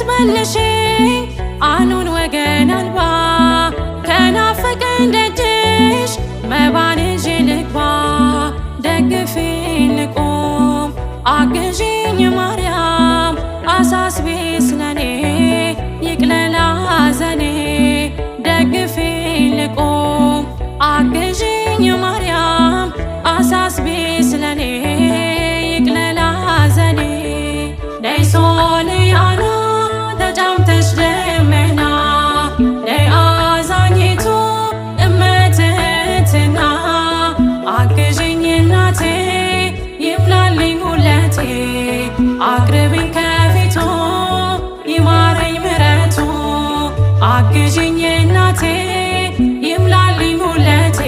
መልሼ አኑን ወገን አልባ ከናፈቀኝ ደጅሽ መባን ይዤ ልግባ። ደግፊኝ ልቁም አግዢኝ ማርያም አሳስቢ ስለኔ ይቅለል ሐዘኔ። ደግፊኝ ልቁም አግዢኝ ማርያም አሳስቢ ስለኔ ይቅለል ሐዘኔ። ነይ ሶልያና ተጫምተሽ ደመና ነይ አዛኝቱ እመትህትና አግዢኝ እናቴ ይምላልኝ ሁለቴ። አቅርቢኝ ከፊቱ ይማረኝ ምሕረቱ አግዢኝ እናቴ ይምላልኝ ሁለቴ።